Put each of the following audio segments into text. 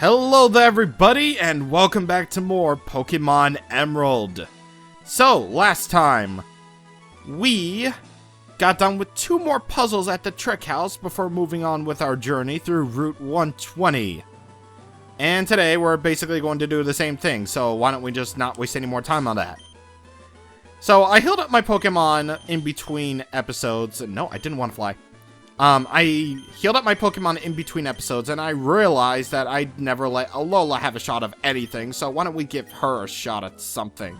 Hello there everybody, and welcome back to more Pokemon Emerald. So, last time, we got done with 2 more puzzles at the Trick House before moving on with our journey through Route 120. And today, we're basically going to do the same thing, so why don't we just not waste any more time on that. So, I healed up my Pokemon in between episodes. No, I didn't want to fly. I healed up my Pokemon in between episodes, and I realized that I'd never let Alola have a shot of anything, so why don't we give her a shot at something?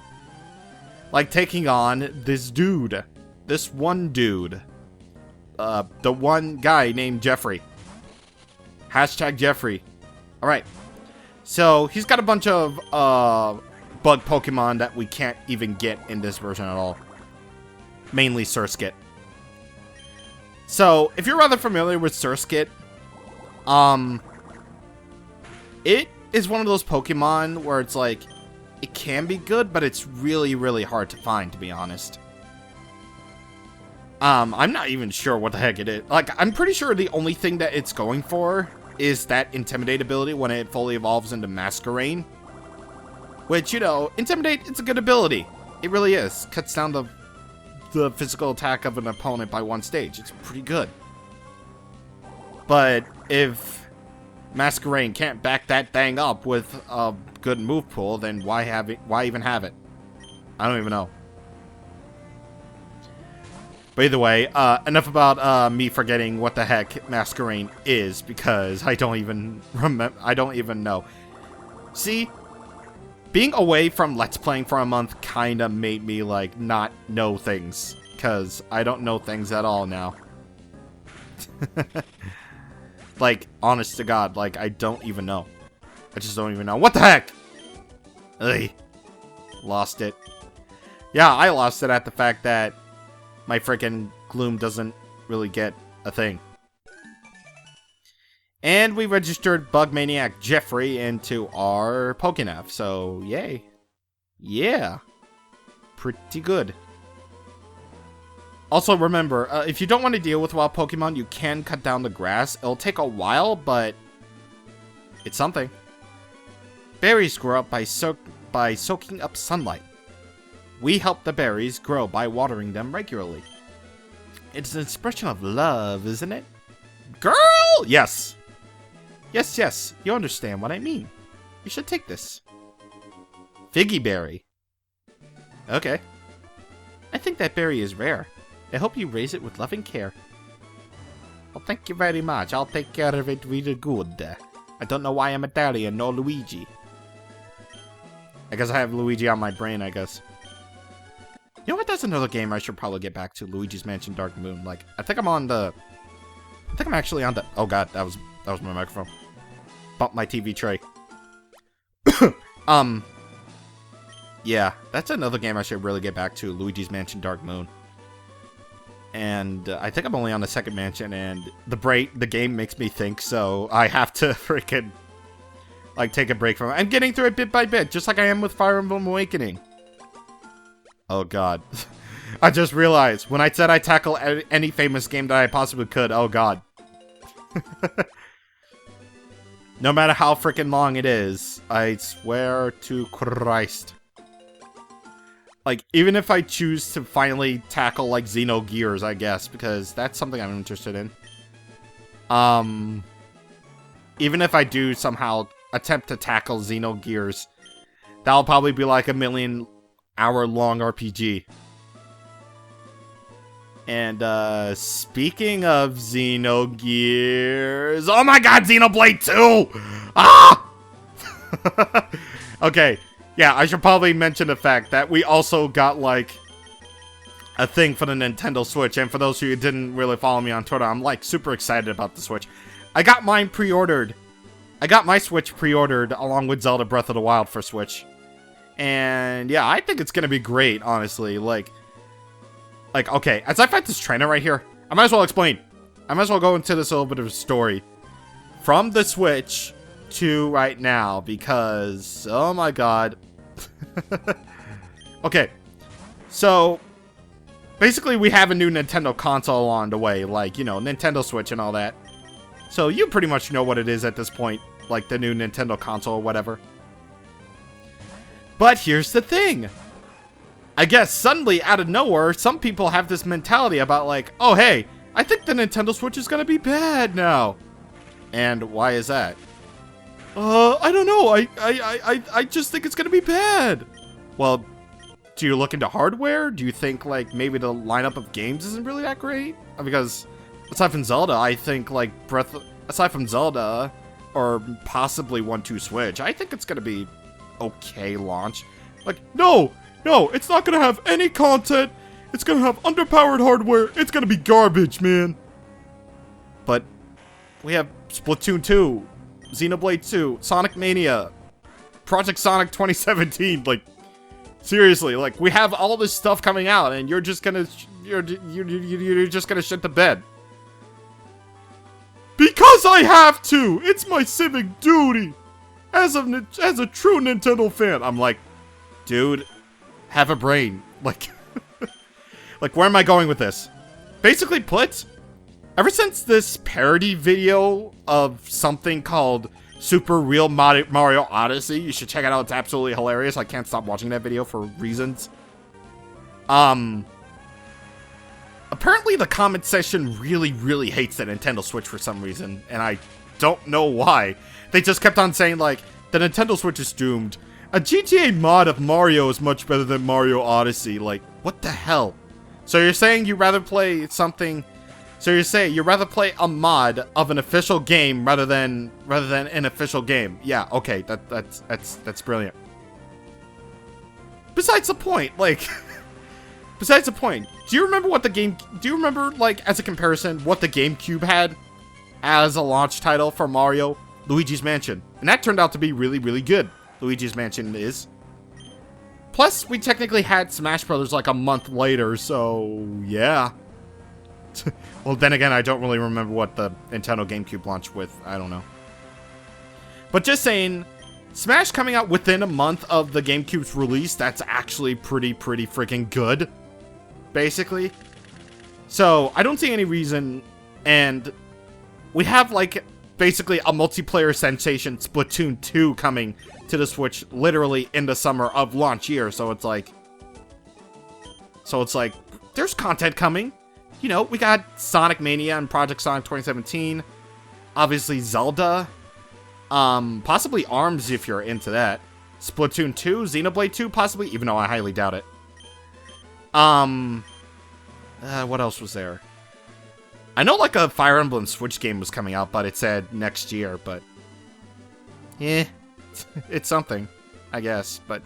Like taking on this dude. This one dude. The one guy named Jeffrey. Hashtag Jeffrey. Alright. So, he's got a bunch of, bug Pokemon that we can't even get in this version at all. Mainly Surskit. So, if you're rather familiar with Surskit, it is one of those Pokemon where it's like, it can be good, but it's really, really hard to find, to be honest. I'm not even sure what the heck it is. Like, I'm pretty sure the only thing that it's going for is that Intimidate ability when it fully evolves into Masquerain. Which, you know, Intimidate, it's a good ability. It really is. Cuts down the physical attack of an opponent by 1 stage. It's pretty good. But if Masquerain can't back that thing up with a good move pool, then why even have it? I don't even know. But either way, enough about me forgetting what the heck Masquerain is, because I don't even remember. I don't even know. See? Being away from Let's Playing for a month kind of made me, like, not know things. Because I don't know things at all now. Like, honest to God, like, I don't even know. I just don't even know. What the heck? Ugh. Lost it. Yeah, I lost it at the fact that my freaking Gloom doesn't really get a thing. And we registered Bug Maniac Jeffrey into our Pokénef, so yay. Yeah. Pretty good. Also remember, if you don't want to deal with wild Pokemon, you can cut down the grass. It'll take a while, but it's something. Berries grow up by soaking up sunlight. We help the berries grow by watering them regularly. It's an expression of love, isn't it? Girl! Yes. Yes, you understand what I mean. You should take this. Figgy berry. Okay. I think that berry is rare. I hope you raise it with loving care. Well, thank you very much. I'll take care of it really good. I don't know why I'm Italian, no Luigi. I guess I have Luigi on my brain, I guess. You know what? That's another game I should probably get back to. Luigi's Mansion Dark Moon. Like, I think I'm actually on the... Oh god, that was my microphone. Bumped my TV tray. Yeah, that's another game I should really get back to. Luigi's Mansion Dark Moon. And I think I'm only on the 2nd mansion, and the game makes me think, so I have to freaking, like, take a break from it. I'm getting through it bit by bit, just like I am with Fire Emblem Awakening. Oh god. I just realized, when I said I tackle any famous game that I possibly could, oh god. No matter how freaking long it is, I swear to Christ. Like, even if I choose to finally tackle, like, Xenogears, I guess, because that's something I'm interested in. Even if I do somehow attempt to tackle Xenogears, that'll probably be like a 1,000,000-hour-long RPG. And, speaking of Xenogears... Oh my god, Xenoblade 2! Ah! Okay, yeah, I should probably mention the fact that we also got, like, a thing for the Nintendo Switch. And for those of you who didn't really follow me on Twitter, I'm, like, super excited about the Switch. I got mine pre-ordered. I got my Switch pre-ordered along with Zelda Breath of the Wild for Switch. And, yeah, I think it's gonna be great, honestly. Like, okay, as I fight this trainer right here, I might as well explain. I might as well go into this little bit of a story. From the Switch to right now, because, oh my god. Okay, so, basically we have a new Nintendo console on the way, like, you know, Nintendo Switch and all that. So you pretty much know what it is at this point. like the new Nintendo console or whatever. But here's the thing. I guess suddenly, out of nowhere, some people have this mentality about like, oh hey, I think the Nintendo Switch is gonna be bad now. And why is that? I don't know. I just think it's gonna be bad. Well, do you look into hardware? Do you think like maybe the lineup of games isn't really that great? Because aside from Zelda, I think like aside from Zelda or possibly 1-2 Switch, I think it's gonna be okay launch. Like, no, it's not gonna have any content. It's gonna have underpowered hardware. It's gonna be garbage, man. But we have Splatoon 2, Xenoblade 2, Sonic Mania, Project Sonic 2017. Like, seriously, like we have all this stuff coming out, and you're just gonna you're just gonna shit the bed. Because I have to. It's my civic duty as a true Nintendo fan. I'm like, dude, have a brain. Like, like where am I going with this? Basically put, ever since this parody video of something called Super Real Mario Odyssey, you should check it out, it's absolutely hilarious. I can't stop watching that video for reasons. Apparently the comment section really hates the Nintendo Switch for some reason, and I don't know why. They just kept on saying like, the Nintendo Switch is doomed. A GTA mod of Mario is much better than Mario Odyssey. Like, what the hell? So you're saying you'd rather play something... So you're saying you'd rather play a mod of an official game rather than an official game? Yeah, okay, that's brilliant. Besides the point, like... Besides the point, do you remember what the game... Do you remember, like, as a comparison, what the GameCube had as a launch title for Mario? Luigi's Mansion. And that turned out to be really good. Luigi's Mansion is. Plus, we technically had Smash Brothers like a month later, so yeah. Well, then again, I don't really remember what the Nintendo GameCube launched with. I don't know. But just saying, Smash coming out within a month of the GameCube's release, that's actually pretty freaking good. Basically. So, I don't see any reason, and we have like basically a multiplayer sensation, Splatoon 2, coming to the Switch literally in the summer of launch year, so it's like, there's content coming. You know, we got Sonic Mania and Project Sonic 2017, obviously Zelda, possibly ARMS if you're into that, Splatoon 2, Xenoblade 2, possibly, even though I highly doubt it. What else was there? I know like a Fire Emblem Switch game was coming out, but it said next year, but yeah, it's something, I guess. But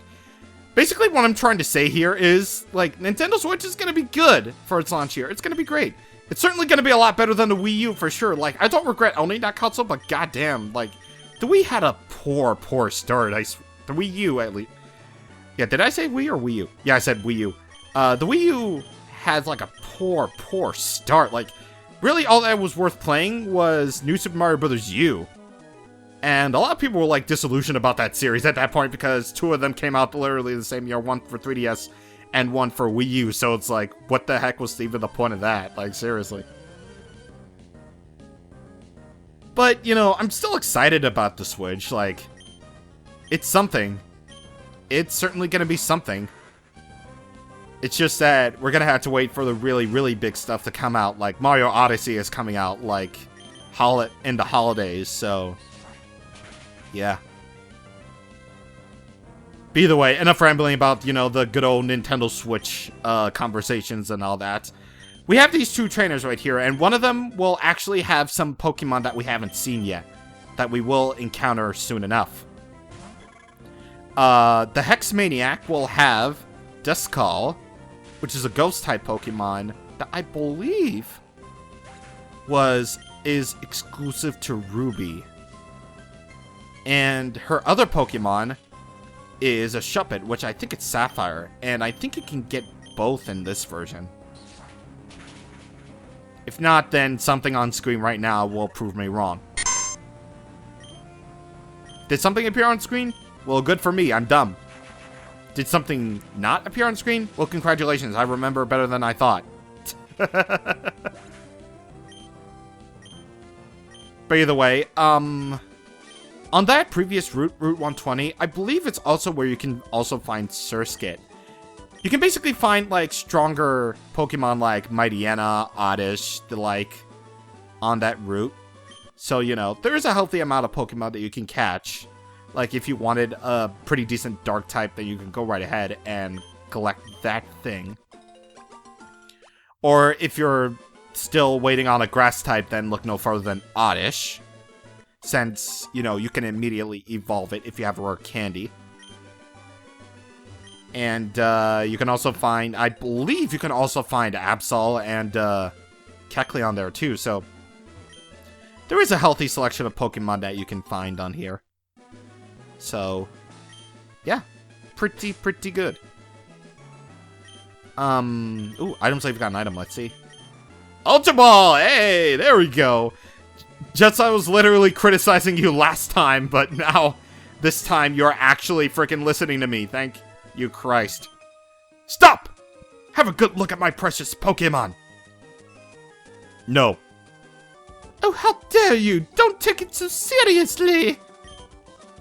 basically what I'm trying to say here is, like, Nintendo Switch is going to be good for its launch year. It's going to be great. It's certainly going to be a lot better than the Wii U for sure. Like, I don't regret owning that console, but goddamn, like, the Wii had a poor start. The Wii U, at least. Yeah, did I say Wii or Wii U? Yeah, I said Wii U. The Wii U has, like, a poor start. Like, really all that was worth playing was New Super Mario Bros. U. And a lot of people were, like, disillusioned about that series at that point because two of them came out literally the same year, one for 3DS and one for Wii U. So it's like, what the heck was even the point of that? Like, seriously. But, you know, I'm still excited about the Switch. Like, it's something. It's certainly going to be something. It's just that we're going to have to wait for the really big stuff to come out. Like, Mario Odyssey is coming out, like, in the holidays, so... yeah. But either way, enough rambling about, you know, the good old Nintendo Switch conversations and all that. We have these two trainers right here, and one of them will actually have some Pokemon that we haven't seen yet, that we will encounter soon enough. The Hex Maniac will have Duskull, which is a Ghost-type Pokemon that I believe is exclusive to Ruby. And her other Pokemon is a Shuppet, which I think it's Sapphire, and I think you can get both in this version. If not, then something on screen right now will prove me wrong. Did something appear on screen? Well, good for me, I'm dumb. Did something not appear on screen? Well, congratulations, I remember better than I thought. But either way, On that previous route, Route 120, I believe it's also where you can also find Surskit. You can basically find, like, stronger Pokemon like Mightyena, Oddish, the like, on that route. So, you know, there is a healthy amount of Pokemon that you can catch. Like, if you wanted a pretty decent Dark type, then you can go right ahead and collect that thing. Or if you're still waiting on a Grass type, then look no further than Oddish. Since, you know, you can immediately evolve it if you have a rare candy. And, you can also find, I believe you can also find Absol and, Kecleon there too, so there is a healthy selection of Pokemon that you can find on here. So, yeah, pretty good. Ooh, items like we got an item, let's see. Ultra Ball! Hey, there we go! Just I was literally criticizing you last time, but now, this time, you're actually freaking listening to me. Thank you, Christ. Stop! Have a good look at my precious Pokemon! No. Oh, how dare you! Don't take it so seriously!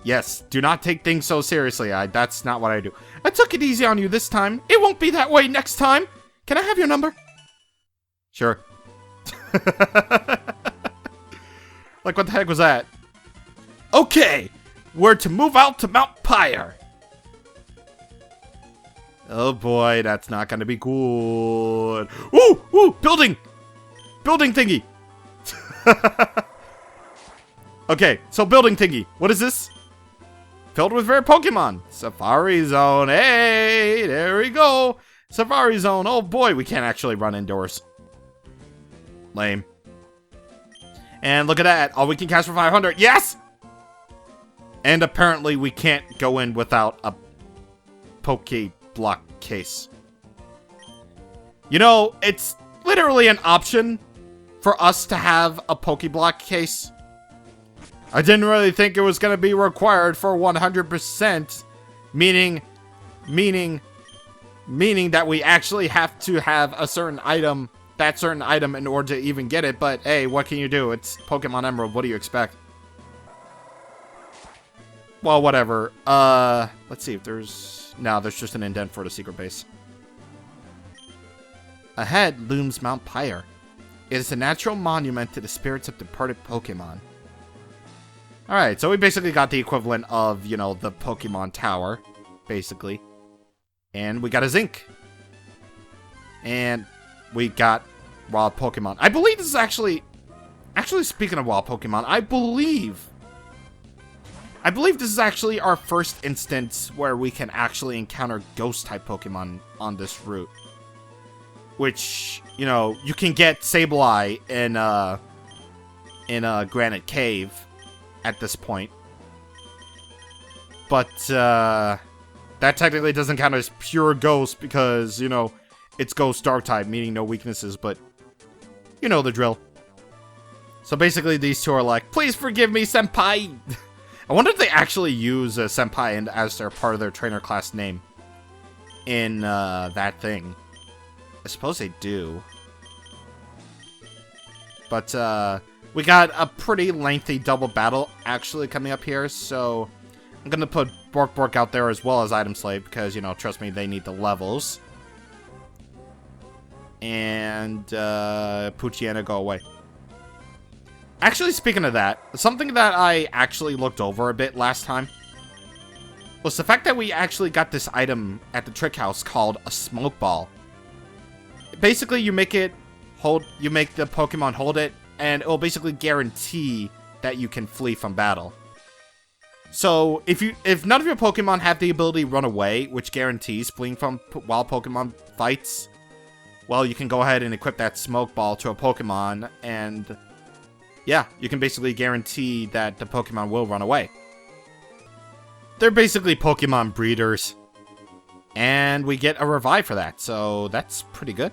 Yes, do not take things so seriously. That's not what I do. I took it easy on you this time. It won't be that way next time. Can I have your number? Sure. Like, what the heck was that? Okay, we're to move out to Mount Pyre. Oh boy, that's not gonna be good. Ooh, ooh, building! Building thingy! Okay, so building thingy. What is this? Filled with rare Pokemon. Safari Zone. Hey, there we go. Safari Zone. Oh boy, we can't actually run indoors. Lame. And look at that. All we can cast for 500. Yes! And apparently we can't go in without a Pokeblock case. You know, it's literally an option for us to have a Pokeblock case. I didn't really think it was going to be required for 100%, meaning that we actually have to have a certain item, that certain item in order to even get it, but hey, what can you do? It's Pokemon Emerald, what do you expect? Well, whatever. Let's see if there's... No, there's just an indent for the secret base. Ahead looms Mount Pyre. It is a natural monument to the spirits of departed Pokemon. Alright, so we basically got the equivalent of, you know, the Pokemon Tower, basically. And we got a Zinc. And we got wild Pokemon. I believe this is actually speaking of wild Pokemon, I believe this is actually our first instance where we can actually encounter Ghost-type Pokemon on this route. Which, you know, you can get Sableye in Granite Cave at this point. But, that technically doesn't count as pure Ghost because, you know, it's Ghost Dark-type, meaning no weaknesses, but you know the drill. So basically these two are like, please forgive me, Senpai! I wonder if they actually use Senpai as their part of their trainer class name in that thing. I suppose they do. But we got a pretty lengthy double battle actually coming up here, so I'm gonna put Bork out there as well as Item Slave because, you know, trust me, they need the levels. And Poochyena, go away. Actually, speaking of that, something that I actually looked over a bit last time was the fact that we actually got this item at the Trick House called a Smoke Ball. Basically, you make the Pokemon hold it, and it will basically guarantee that you can flee from battle. So, if none of your Pokemon have the ability to run away, which guarantees fleeing from wild Pokemon fights, well, you can go ahead and equip that Smoke Ball to a Pokemon, and yeah, you can basically guarantee that the Pokemon will run away. They're basically Pokemon breeders. And we get a revive for that, so that's pretty good.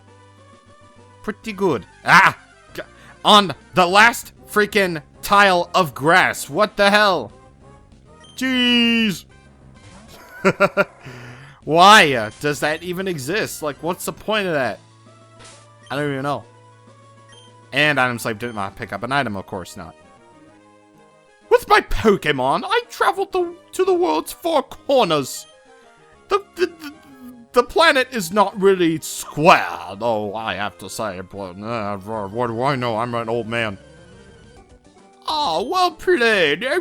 Pretty good. Ah! On the last freaking tile of grass. What the hell? Jeez! Why does that even exist? Like, what's the point of that? I don't even know. And Item Slave did not pick up an item, of course not. With with my Pokemon, I traveled to the world's four corners. The planet is not really square, though, I have to say, but what do I know? I'm an old man. Oh, well played. Your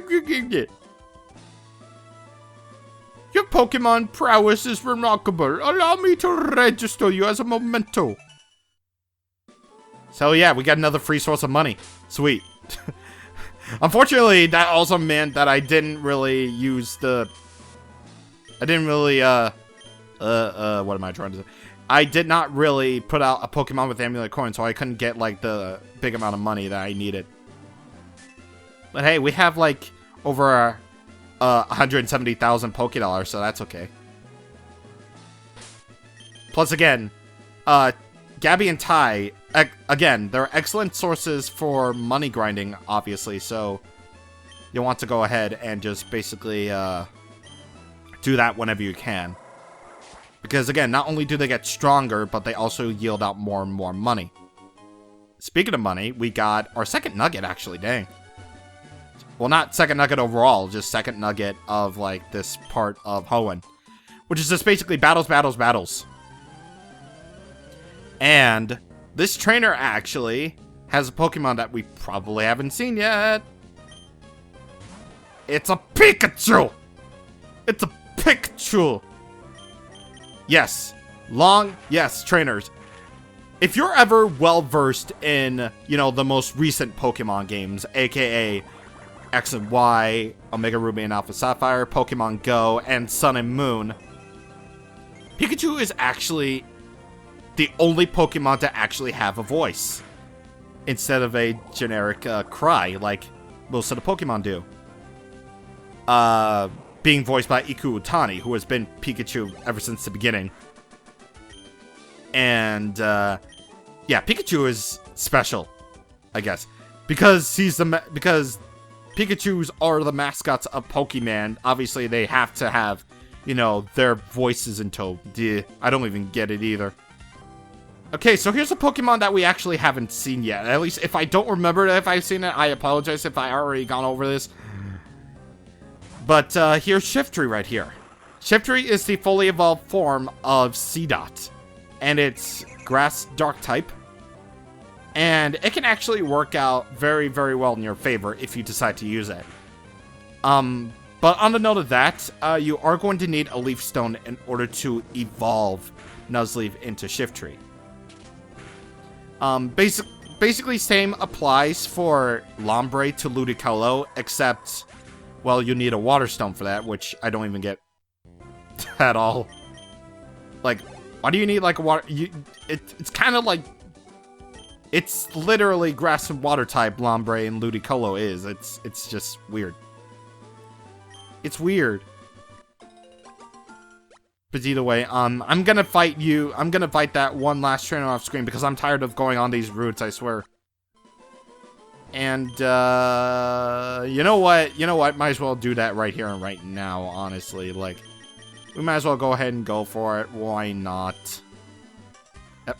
Pokemon prowess is remarkable. Allow me to register you as a memento. So yeah, we got another free source of money. Sweet. Unfortunately, that also meant that I didn't really use the... I didn't really, what am I trying to say? I did not really put out a Pokemon with Amulet Coin, so I couldn't get, like, the big amount of money that I needed. But hey, we have, like, over 170,000 Pokédollars, so that's okay. Plus, again, Gabby and Ty, again, they're excellent sources for money grinding, obviously, so you want to go ahead and just basically, do that whenever you can. Because, again, not only do they get stronger, but they also yield out more and more money. Speaking of money, we got our second nugget, actually, dang. Well, not second nugget overall, just second nugget of, like, this part of Hoenn. Which is just basically battles, battles, battles. And this trainer, actually, has a Pokemon that we probably haven't seen yet. It's a Pikachu! It's a Pikachu! Yes. Yes, trainers. If you're ever well-versed in, you know, the most recent Pokemon games, aka X and Y, Omega Ruby and Alpha Sapphire, Pokemon Go, and Sun and Moon, Pikachu is actually the only Pokemon to actually have a voice, instead of a generic cry, like most of the Pokemon do. Being voiced by Iku Utani, who has been Pikachu ever since the beginning. And, yeah, Pikachu is special, I guess. Because because Pikachus are the mascots of Pokemon, obviously they have to have, you know, their voices in tow. I don't even get it either. Okay, so here's a Pokemon that we actually haven't seen yet. At least, if I don't remember if I've seen it, I apologize if I already gone over this. But, here's Shiftry right here. Shiftry is the fully evolved form of Seedot. And it's Grass Dark type. And it can actually work out very, very well in your favor if you decide to use it. But on the note of that, you are going to need a Leaf Stone in order to evolve Nuzleaf into Shiftry. Basically, same applies for Lombre to Ludicolo, except, well, you need a Water Stone for that, which I don't even get at all. Like, why do you need, like, a water... It's kind of like... It's literally Grass and Water type Lombre and Ludicolo is. It's just weird. It's weird. But either way, I'm gonna fight you. I'm gonna fight that one last trainer off screen because I'm tired of going on these routes, I swear. And, you know what? You know what? Might as well do that right here and right now, honestly. Like, we might as well go ahead and go for it. Why not? Yep.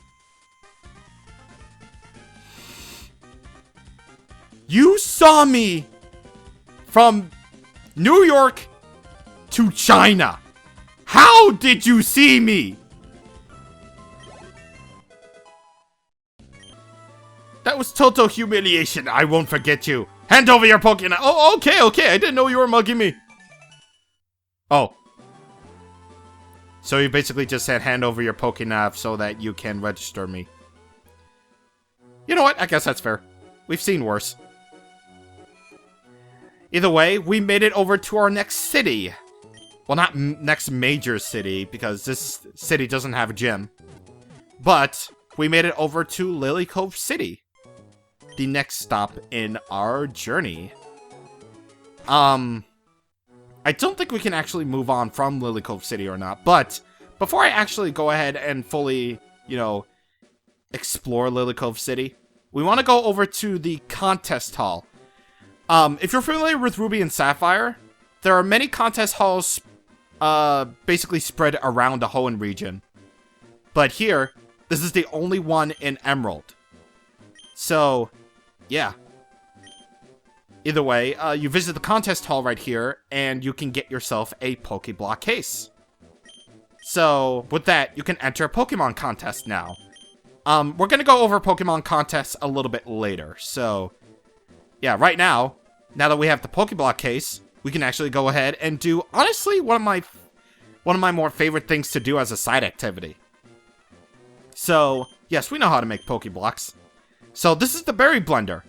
You saw me from New York to China. How did you see me? That was total humiliation. I won't forget you. Hand over your Pokemon. Oh, okay. I didn't know you were mugging me. Oh. So you basically just said hand over your Pokénav so that you can register me. You know what? I guess that's fair. We've seen worse. Either way, we made it over to our next city. Well, not next major city, because this city doesn't have a gym. But we made it over to Lily Cove City. The next stop in our journey. I don't think we can actually move on from Lily Cove City or not, but before I actually go ahead and fully, you know, explore Lily Cove City, we want to go over to the contest hall. If you're familiar with Ruby and Sapphire, there are many contest halls, basically spread around the Hoenn region. But here, this is the only one in Emerald. So, yeah. either way, you visit the contest hall right here, and you can get yourself a Pokeblock case. So, with that, you can enter a Pokemon contest now. We're gonna go over Pokemon contests a little bit later, so... yeah, right now that we have the Pokeblock case, we can actually go ahead and do, honestly, one of my more favorite things to do as a side activity. So, yes, we know how to make Pokeblocks. So, this is the berry blender.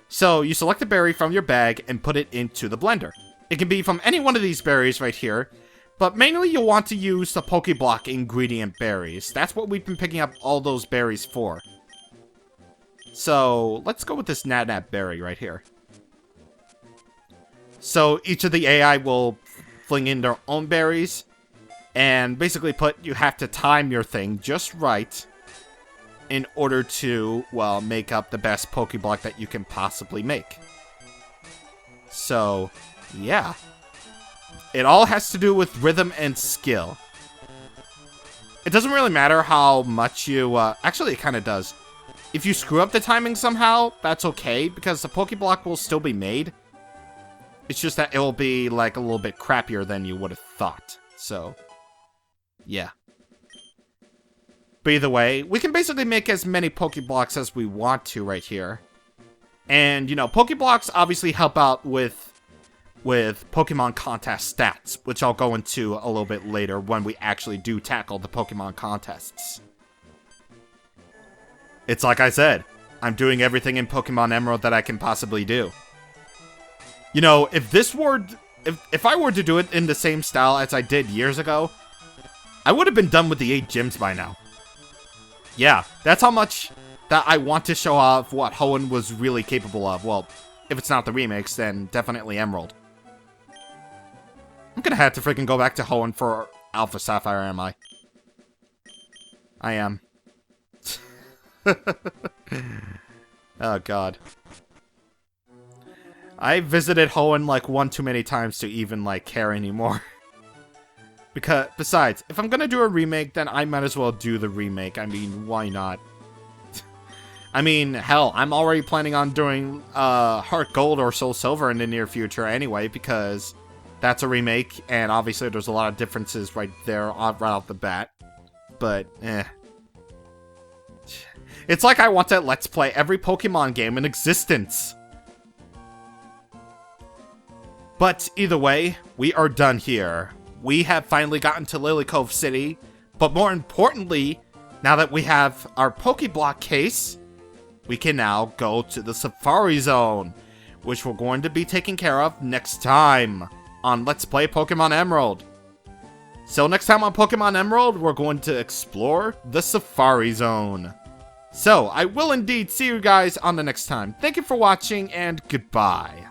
So, you select a berry from your bag and put it into the blender. It can be from any one of these berries right here, but mainly you'll want to use the Pokeblock ingredient berries. That's what we've been picking up all those berries for. So, let's go with this Nat berry right here. So, each of the AI will fling in their own berries, and basically you have to time your thing just right in order to, well, make up the best Pokeblock that you can possibly make. So, yeah. It all has to do with rhythm and skill. It doesn't really matter how much you, actually it kind of does. If you screw up the timing somehow, that's okay, because the Pokeblock will still be made. It's just that it will be, like, a little bit crappier than you would have thought. So, yeah. But either way, we can basically make as many Pokeblocks as we want to right here. And, you know, Pokeblocks obviously help out with Pokemon contest stats, which I'll go into a little bit later when we actually do tackle the Pokemon contests. It's like I said, I'm doing everything in Pokemon Emerald that I can possibly do. You know, if I were to do it in the same style as I did years ago, I would have been done with the 8 gyms by now. Yeah, that's how much that I want to show off what Hoenn was really capable of. Well, if it's not the remakes, then definitely Emerald. I'm gonna have to freaking go back to Hoenn for Alpha Sapphire, am I? I am. Oh, God. I visited Hoenn like one too many times to even, like, care anymore. Because, besides, if I'm gonna do a remake, then I might as well do the remake. I mean, why not? I mean, hell, I'm already planning on doing Heart Gold or Soul Silver in the near future anyway, because that's a remake, and obviously there's a lot of differences right there, right off the bat. But, eh. It's like I want to Let's Play every Pokemon game in existence. But either way, we are done here. We have finally gotten to Lily Cove City, but more importantly, now that we have our Pokeblock case, we can now go to the Safari Zone, which we're going to be taking care of next time on Let's Play Pokemon Emerald. So next time on Pokemon Emerald, we're going to explore the Safari Zone. So, I will indeed see you guys on the next time. Thank you for watching, and goodbye.